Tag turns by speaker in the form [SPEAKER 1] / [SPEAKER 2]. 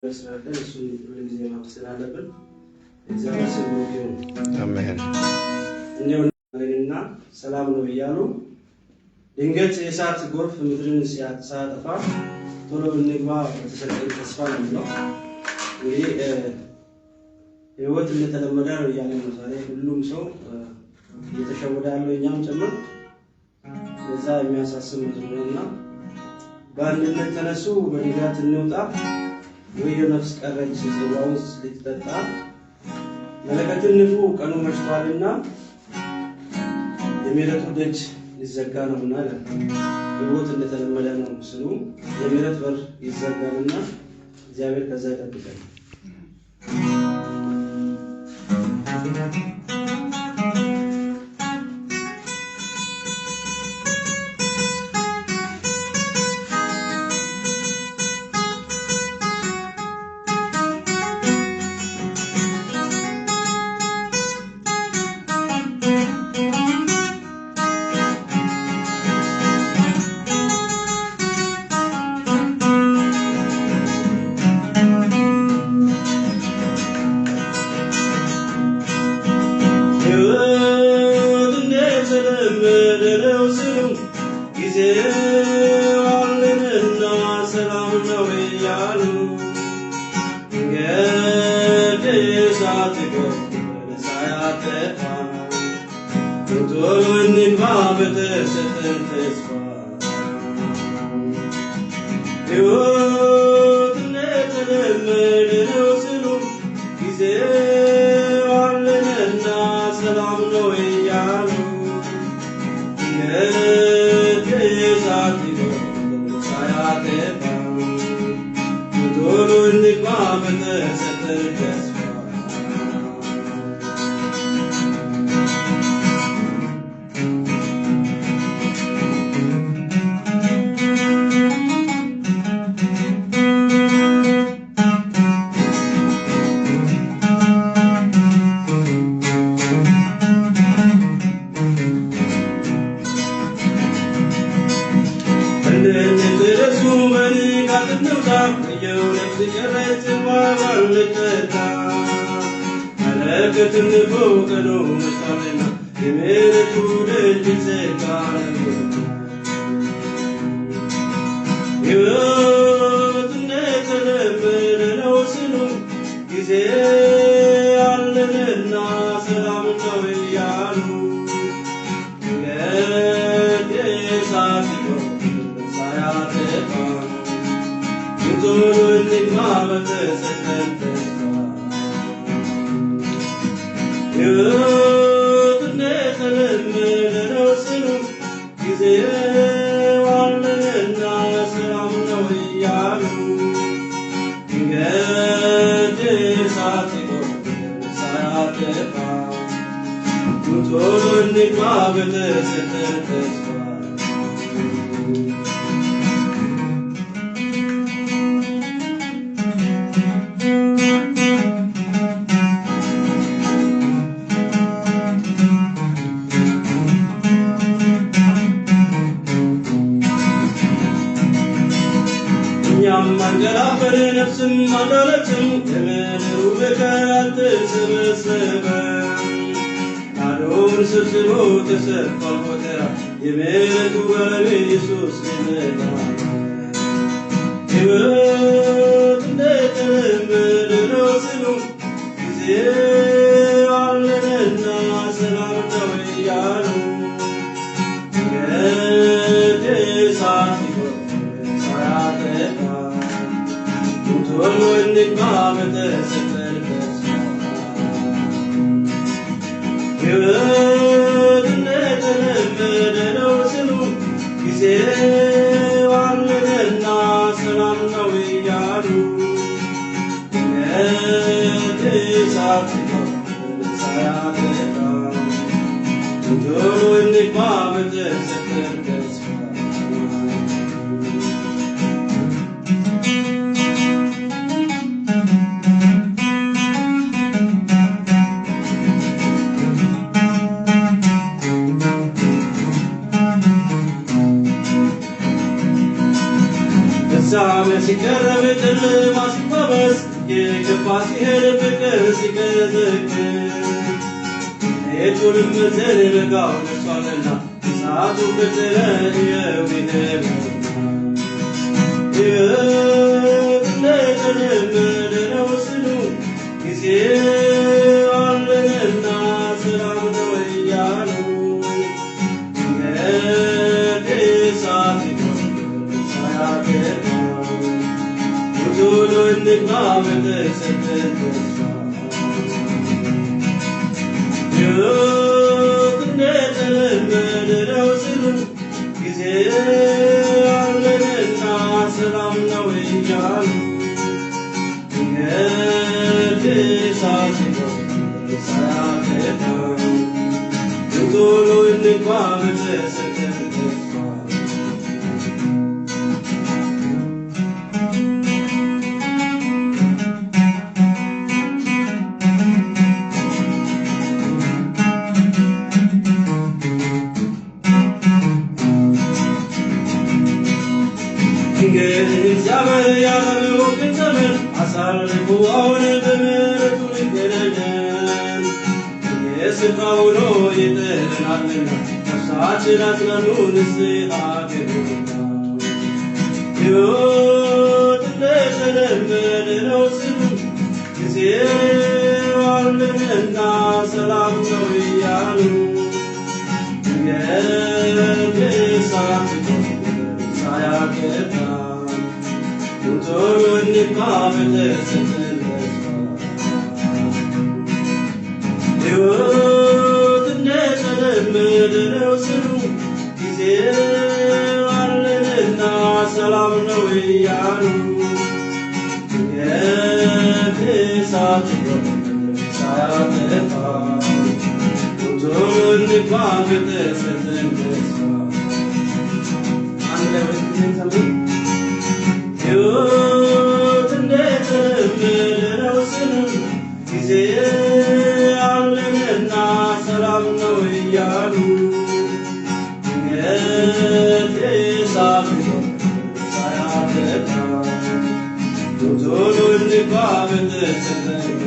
[SPEAKER 1] በስራለን እሱ ለጊዜ ማፍሰል አለብን። እግዚአብሔር ስም ይሁን።
[SPEAKER 2] አሜን።
[SPEAKER 1] እኛውና ሰላም ነው ይያሉ ድንገት የእሳት ጎርፍ ምድርን ሲያጠፋ ቶሎ እንግባ በተሰጠን ተስፋ ነው። እንግዲህ ህይወት እንደተለመደ ነው ያለ ነው። ዛሬ ሁሉም ሰው እየተሸወደ ያለው እኛም ጭምር ለዛ የሚያሳስብ ነውና በአንድነት ተነሱ በድጋት እንውጣ ወይ የነፍስ ቀረች ጽዋውን ልትጠጣ መለከቱን ንፉ ቀኑ መሽቷልና የምህረቱ ደጅ ሊዘጋ ነውና ህይወት እንደተለመደ ነው ስሉ የምህረት በር ይዘጋልና እግዚአብሔር ከዛ ይጠብቀን።
[SPEAKER 3] Sabe si carra meterle más pavas
[SPEAKER 1] የከፋሲህን ፍቅር ሲቀዘቅዝ የቱንም ተንበጋው ነሷልና እሳቱ ፍጥረት የዊህብና እንደተለመደ ነው ስሉ ጊዜ አለንና ሰላም ነው እያሉ እሳት ሳያገባ ቶሎ እንግባ በተሰጠን ተስፋ እንደተለመደ ነው ስሉ ጊዜ አለንና ሰላም ነው እያሉ እሳት ሳያገባ ቶሎ እንግባ በተሰጠን ተስፋ እግዚአብሔር ያለው ከተመን አሳልፎ አሁን በምሕረቱ ይገናኛል የስፍራው ነው ይጥለናልና ነፍሳችን አጽናኑ ንስሐ ገቡና ሕይወት እንደተለመደ ነው ስሉ ጊዜ አለንና ሰላም ነው እያሉ የእሳት ሳያገባ ቶሎ እንግባ በተሰጠን ተስፋ ሕይወት እንደተለመደ ነው ስሉ ጊዜ አለንና ሰላም ነው እያሉ የእሳት ሳያገባ ቶሎ እንግባ በተሰጠን ተስፋ ሕይወት እንደተለመደ ነው ስሉ ጊዜ አለንና ሰላም ነው እያሉ የእሳት ሳያገባ ቶሎ እንግባ በተሰጠን